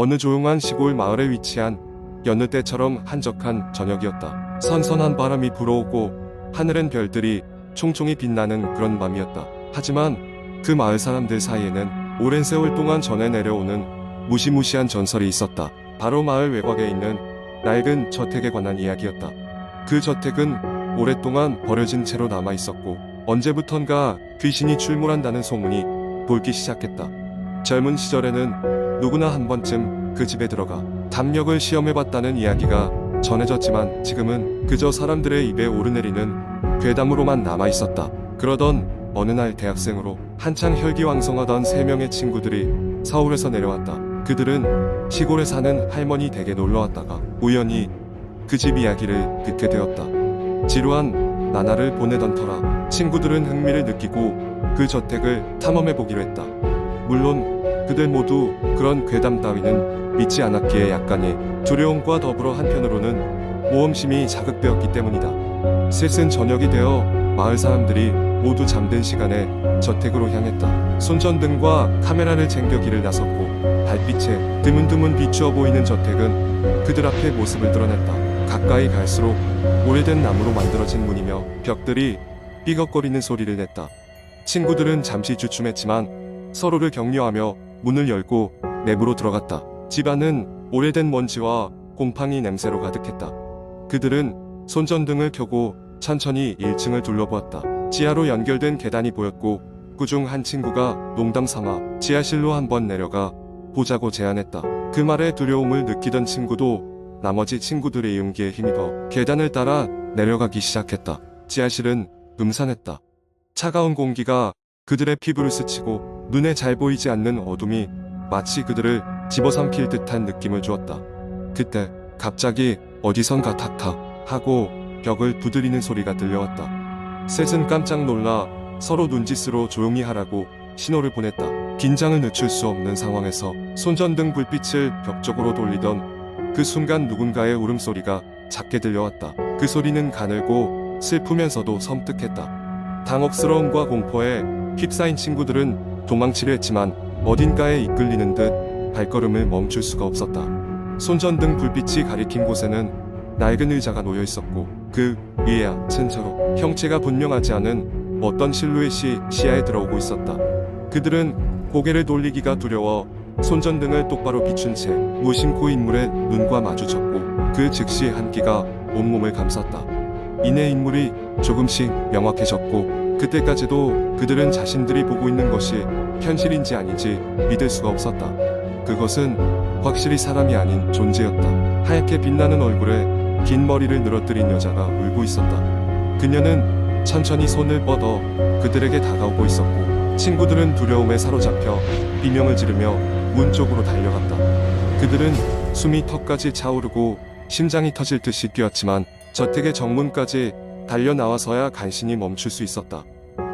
어느 조용한 시골 마을에 위치한 여느 때처럼 한적한 저녁이었다. 선선한 바람이 불어오고 하늘엔 별들이 총총히 빛나는 그런 밤이었다. 하지만 그 마을 사람들 사이에는 오랜 세월 동안 전해 내려오는 무시무시한 전설이 있었다. 바로 마을 외곽에 있는 낡은 저택에 관한 이야기였다. 그 저택은 오랫동안 버려진 채로 남아 있었고 언제부턴가 귀신이 출몰한다는 소문이 돌기 시작했다. 젊은 시절에는 누구나 한 번쯤 그 집에 들어가 담력을 시험해봤다는 이야기가 전해졌지만 지금은 그저 사람들의 입에 오르내리는 괴담으로만 남아있었다. 그러던 어느 날 대학생으로 한창 혈기왕성하던 3명의 친구들이 서울에서 내려왔다. 그들은 시골에 사는 할머니 댁에 놀러왔다가 우연히 그 집 이야기를 듣게 되었다. 지루한 나날을 보내던 터라 친구들은 흥미를 느끼고 그 저택을 탐험해보기로 했다. 물론 그들 모두 그런 괴담 따위는 믿지 않았기에 약간의 두려움과 더불어 한편으로는 모험심이 자극되었기 때문이다. 셋은 저녁이 되어 마을 사람들이 모두 잠든 시간에 저택으로 향했다. 손전등과 카메라를 챙겨 길을 나섰고 달빛에 드문드문 비추어 보이는 저택은 그들 앞에 모습을 드러냈다. 가까이 갈수록 오래된 나무로 만들어진 문이며 벽들이 삐걱거리는 소리를 냈다. 친구들은 잠시 주춤했지만 서로를 격려하며 문을 열고 내부로 들어갔다. 집안은 오래된 먼지와 곰팡이 냄새로 가득했다. 그들은 손전등을 켜고 천천히 1층을 둘러보았다. 지하로 연결된 계단이 보였고 그중 한 친구가 농담 삼아 지하실로 한번 내려가 보자고 제안했다. 그 말에 두려움을 느끼던 친구도 나머지 친구들의 용기에 힘입어 계단을 따라 내려가기 시작했다. 지하실은 음산했다. 차가운 공기가 그들의 피부를 스치고 눈에 잘 보이지 않는 어둠이 마치 그들을 집어삼킬 듯한 느낌을 주었다. 그때 갑자기 어디선가 탁탁 하고 벽을 두드리는 소리가 들려왔다. 셋은 깜짝 놀라 서로 눈짓으로 조용히 하라고 신호를 보냈다. 긴장을 늦출 수 없는 상황에서 손전등 불빛을 벽 쪽으로 돌리던 그 순간 누군가의 울음소리가 작게 들려왔다. 그 소리는 가늘고 슬프면서도 섬뜩했다. 당혹스러움과 공포에 휩싸인 친구들은 도망치려 했지만 어딘가에 이끌리는 듯 발걸음을 멈출 수가 없었다. 손전등 불빛이 가리킨 곳에는 낡은 의자가 놓여 있었고 그 위에야 층차로 형체가 분명하지 않은 어떤 실루엣이 시야에 들어오고 있었다. 그들은 고개를 돌리기가 두려워 손전등을 똑바로 비춘 채 무심코 인물의 눈과 마주쳤고 그 즉시 한기가 온몸을 감쌌다. 이내 인물이 조금씩 명확해졌고 그때까지도 그들은 자신들이 보고 있는 것이 현실인지 아닌지 믿을 수가 없었다. 그것은 확실히 사람이 아닌 존재였다. 하얗게 빛나는 얼굴에 긴 머리를 늘어뜨린 여자가 울고 있었다. 그녀는 천천히 손을 뻗어 그들에게 다가오고 있었고 친구들은 두려움에 사로잡혀 비명을 지르며 문 쪽으로 달려갔다. 그들은 숨이 턱까지 차오르고 심장이 터질 듯이 뛰었지만 저택의 정문까지 달려나와서야 간신히 멈출 수 있었다.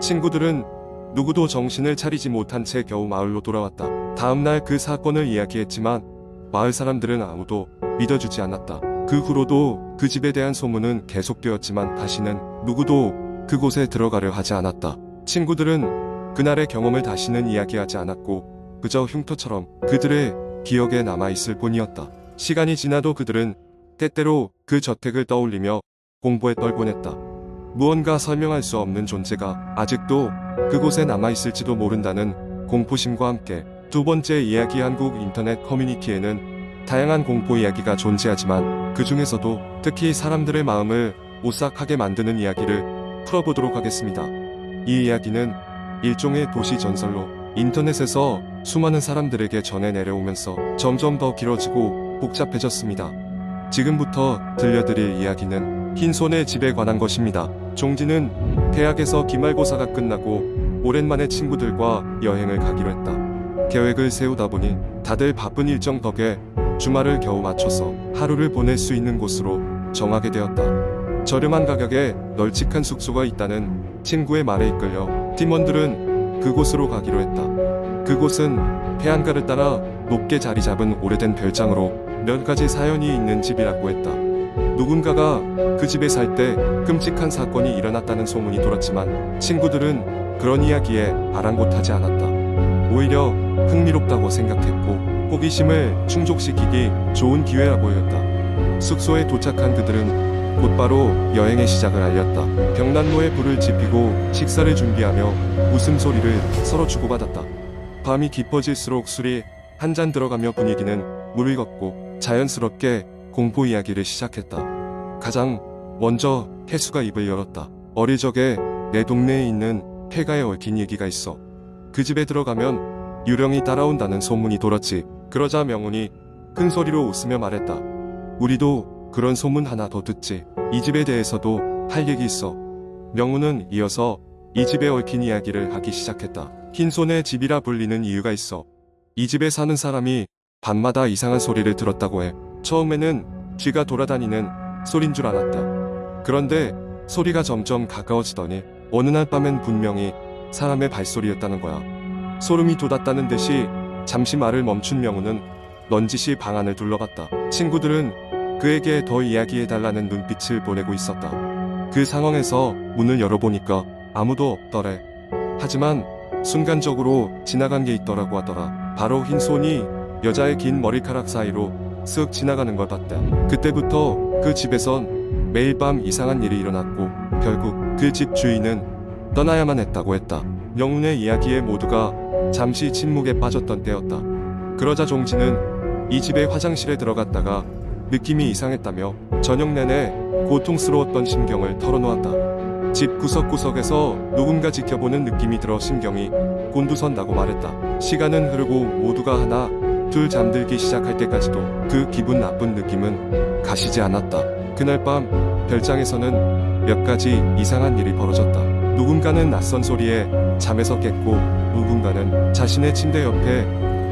친구들은 누구도 정신을 차리지 못한 채 겨우 마을로 돌아왔다. 다음날 그 사건을 이야기했지만 마을 사람들은 아무도 믿어주지 않았다. 그 후로도 그 집에 대한 소문은 계속되었지만 다시는 누구도 그곳에 들어가려 하지 않았다. 친구들은 그날의 경험을 다시는 이야기하지 않았고 그저 흉터처럼 그들의 기억에 남아있을 뿐이었다. 시간이 지나도 그들은 때때로 그 저택을 떠올리며 공포에 떨곤 했다. 무언가 설명할 수 없는 존재가 아직도 그곳에 남아있을지도 모른다는 공포심과 함께 두 번째 이야기 한국 인터넷 커뮤니티에는 다양한 공포 이야기가 존재하지만 그 중에서도 특히 사람들의 마음을 오싹하게 만드는 이야기를 풀어보도록 하겠습니다. 이 이야기는 일종의 도시 전설로 인터넷에서 수많은 사람들에게 전해 내려오면서 점점 더 길어지고 복잡해졌습니다. 지금부터 들려드릴 이야기는 흰손의 집에 관한 것입니다. 종지는 대학에서 기말고사가 끝나고 오랜만에 친구들과 여행을 가기로 했다. 계획을 세우다 보니 다들 바쁜 일정 덕에 주말을 겨우 맞춰서 하루를 보낼 수 있는 곳으로 정하게 되었다. 저렴한 가격에 널찍한 숙소가 있다는 친구의 말에 이끌려 팀원들은 그곳으로 가기로 했다. 그곳은 해안가를 따라 높게 자리 잡은 오래된 별장으로 몇 가지 사연이 있는 집이라고 했다. 누군가가 그 집에 살 때 끔찍한 사건이 일어났다는 소문이 돌았지만 친구들은 그런 이야기에 아랑곳하지 않았다. 오히려 흥미롭다고 생각했고 호기심을 충족시키기 좋은 기회라 보였다. 숙소에 도착한 그들은 곧바로 여행의 시작을 알렸다. 벽난로에 불을 지피고 식사를 준비하며 웃음소리를 서로 주고받았다. 밤이 깊어질수록 술이 한 잔 들어가며 분위기는 무르익었고 자연스럽게 공포 이야기를 시작했다. 가장 먼저 태수가 입을 열었다. 어릴 적에 내 동네에 있는 폐가에 얽힌 얘기가 있어. 그 집에 들어가면 유령이 따라온다는 소문이 돌았지. 그러자 명훈이 큰 소리로 웃으며 말했다. 우리도 그런 소문 하나 더 듣지. 이 집에 대해서도 할 얘기 있어. 명훈은 이어서 이 집에 얽힌 이야기를 하기 시작했다. 흰손의 집이라 불리는 이유가 있어. 이 집에 사는 사람이 밤마다 이상한 소리를 들었다고 해. 처음에는 쥐가 돌아다니는 소린 줄 알았다. 그런데 소리가 점점 가까워지더니 어느 날 밤엔 분명히 사람의 발소리였다는 거야. 소름이 돋았다는 듯이 잠시 말을 멈춘 명훈은 넌지시 방 안을 둘러봤다. 친구들은 그에게 더 이야기해달라는 눈빛을 보내고 있었다. 그 상황에서 문을 열어보니까 아무도 없더래. 하지만 순간적으로 지나간 게 있더라고 하더라. 바로 흰손이 여자의 긴 머리카락 사이로 쓱 지나가는 걸 봤다. 그때부터 그 집에선 매일 밤 이상한 일이 일어났고 결국 그 집 주인은 떠나야만 했다고 했다. 명훈의 이야기에 모두가 잠시 침묵에 빠졌던 때였다. 그러자 종진은 이 집의 화장실에 들어갔다가 느낌이 이상했다며 저녁 내내 고통스러웠던 심경을 털어놓았다. 집 구석구석에서 누군가 지켜보는 느낌이 들어 심경이 곤두선다고 말했다. 시간은 흐르고 모두가 하나 둘 잠들기 시작할 때까지도 그 기분 나쁜 느낌은 가시지 않았다. 그날 밤 별장에서는 몇 가지 이상한 일이 벌어졌다. 누군가는 낯선 소리에 잠에서 깼고 누군가는 자신의 침대 옆에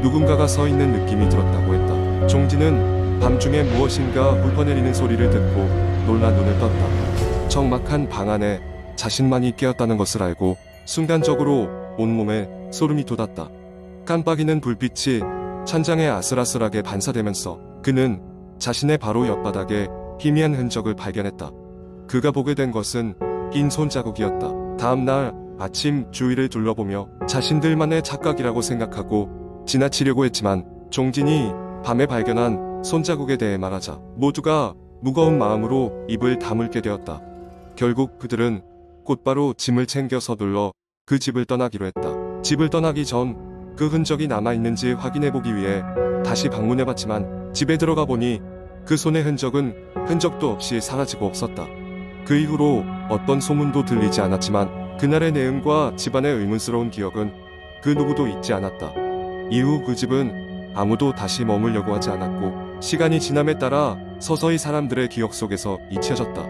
누군가가 서 있는 느낌이 들었다고 했다. 종진은 밤중에 무엇인가 훑어내리는 소리를 듣고 놀라 눈을 떴다. 적막한 방 안에 자신만이 깨었다는 것을 알고 순간적으로 온몸에 소름이 돋았다. 깜빡이는 불빛이 천장에 아슬아슬하게 반사되면서 그는 자신의 바로 옆바닥에 희미한 흔적을 발견했다. 그가 보게 된 것은 흰 손자국이었다. 다음날 아침 주위를 둘러보며 자신들만의 착각이라고 생각하고 지나치려고 했지만 종진이 밤에 발견한 손자국에 대해 말하자 모두가 무거운 마음으로 입을 다물게 되었다. 결국 그들은 곧바로 짐을 챙겨 서둘러 그 집을 떠나기로 했다. 집을 떠나기 전 그 흔적이 남아있는지 확인해보기 위해 다시 방문해봤지만 집에 들어가 보니 그 손의 흔적은 흔적도 없이 사라지고 없었다. 그 이후로 어떤 소문도 들리지 않았지만 그날의 내음과 집안의 의문스러운 기억은 그 누구도 잊지 않았다. 이후 그 집은 아무도 다시 머물려고 하지 않았고 시간이 지남에 따라 서서히 사람들의 기억 속에서 잊혀졌다.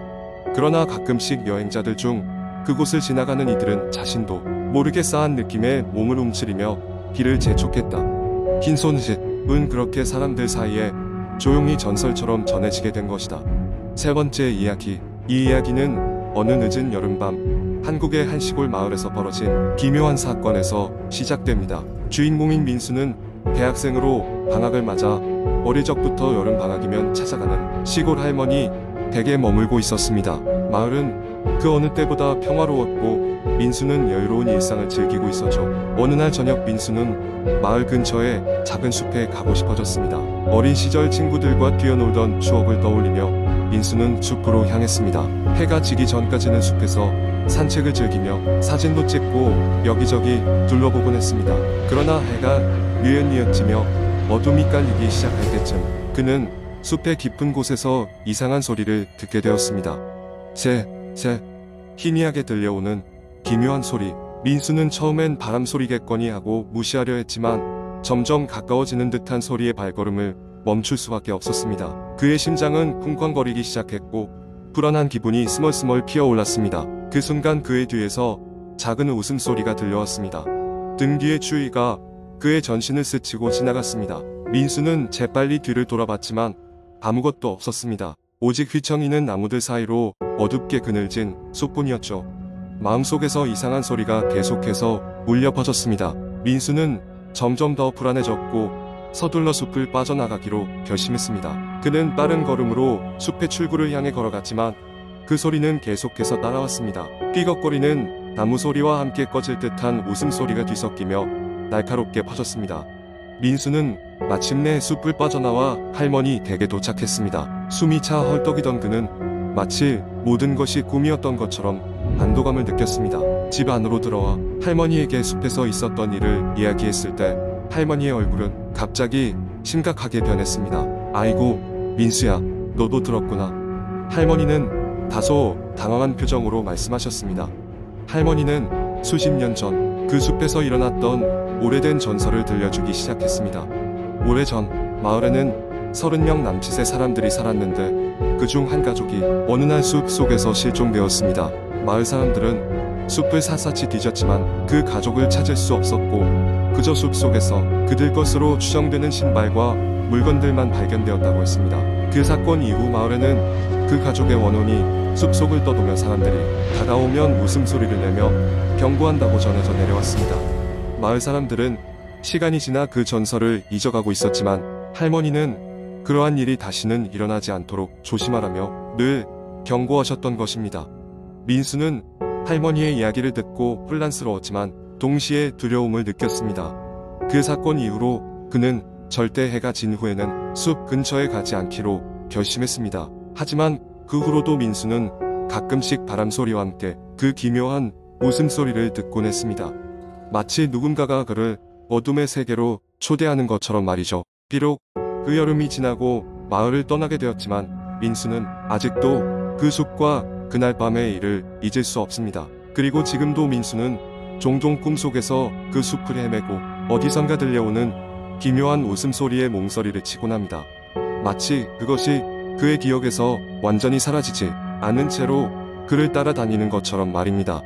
그러나 가끔씩 여행자들 중 그곳을 지나가는 이들은 자신도 모르게 싸한 느낌에 몸을 움츠리며 길을 재촉했다. 흰손집은 그렇게 사람들 사이에 조용히 전설처럼 전해지게 된 것이다. 세 번째 이야기. 이 이야기는 어느 늦은 여름밤 한국의 한 시골 마을에서 벌어진 기묘한 사건에서 시작됩니다. 주인공인 민수는 대학생으로 방학을 맞아 어릴 적부터 여름 방학이면 찾아가는 시골 할머니 댁에 머물고 있었습니다. 마을은 그 어느 때보다 평화로웠고 민수는 여유로운 일상을 즐기고 있었죠. 어느 날 저녁 민수는 마을 근처의 작은 숲에 가고 싶어졌습니다. 어린 시절 친구들과 뛰어놀던 추억을 떠올리며 민수는 숲으로 향했습니다. 해가 지기 전까지는 숲에서 산책을 즐기며 사진도 찍고 여기저기 둘러보곤 했습니다. 그러나 해가 뉘엿뉘엿 지며 어둠이 깔리기 시작할 때쯤 그는 숲의 깊은 곳에서 이상한 소리를 듣게 되었습니다. 희미하게 들려오는 기묘한 소리. 민수는 처음엔 바람 소리겠거니 하고 무시하려 했지만 점점 가까워지는 듯한 소리의 발걸음을 멈출 수밖에 없었습니다. 그의 심장은 쿵쾅거리기 시작했고 불안한 기분이 스멀스멀 피어올랐습니다. 그 순간 그의 뒤에서 작은 웃음소리가 들려왔습니다. 등 뒤의 추위가 그의 전신을 스치고 지나갔습니다. 민수는 재빨리 뒤를 돌아봤지만 아무것도 없었습니다. 오직 휘청이는 나무들 사이로 어둡게 그늘진 숲뿐이었죠. 마음속에서 이상한 소리가 계속해서 울려 퍼졌습니다. 민수는 점점 더 불안해졌고 서둘러 숲을 빠져나가기로 결심했습니다. 그는 빠른 걸음으로 숲의 출구를 향해 걸어갔지만 그 소리는 계속해서 따라왔습니다. 삐걱거리는 나무 소리와 함께 꺼질 듯한 웃음소리가 뒤섞이며 날카롭게 퍼졌습니다. 민수는 마침내 숲을 빠져나와 할머니 댁에 도착했습니다. 숨이 차 헐떡이던 그는 마치 모든 것이 꿈이었던 것처럼 안도감을 느꼈습니다. 집 안으로 들어와 할머니에게 숲에서 있었던 일을 이야기했을 때 할머니의 얼굴은 갑자기 심각하게 변했습니다. 아이고, 민수야, 너도 들었구나. 할머니는 다소 당황한 표정으로 말씀하셨습니다. 할머니는 수십 년 전 그 숲에서 일어났던 오래된 전설을 들려주기 시작했습니다. 오래전 마을에는 30명 남짓의 사람들이 살았는데 그중 한 가족이 어느 날 숲 속에서 실종되었습니다. 마을 사람들은 숲을 샅샅이 뒤졌지만 그 가족을 찾을 수 없었고 그저 숲 속에서 그들 것으로 추정되는 신발과 물건들만 발견되었다고 했습니다. 그 사건 이후 마을에는 그 가족의 원혼이 숲속을 떠도며 사람들이 다가오면 웃음소리를 내며 경고한다고 전해져 내려왔습니다. 마을 사람들은 시간이 지나 그 전설을 잊어가고 있었지만 할머니는 그러한 일이 다시는 일어나지 않도록 조심하라며 늘 경고하셨던 것입니다. 민수는 할머니의 이야기를 듣고 혼란스러웠지만 동시에 두려움을 느꼈습니다. 그 사건 이후로 그는 절대 해가 진 후에는 숲 근처에 가지 않기로 결심했습니다. 하지만 그 후로도 민수는 가끔씩 바람소리와 함께 그 기묘한 웃음소리를 듣곤 했습니다. 마치 누군가가 그를 어둠의 세계로 초대하는 것처럼 말이죠. 비록 그 여름이 지나고 마을을 떠나게 되었지만 민수는 아직도 그 숲과 그날 밤의 일을 잊을 수 없습니다. 그리고 지금도 민수는 종종 꿈속에서 그 숲을 헤매고 어디선가 들려오는 기묘한 웃음소리에 몸서리를 치곤 합니다. 마치 그것이 그의 기억에서 완전히 사라지지 않은 채로 그를 따라다니는 것처럼 말입니다.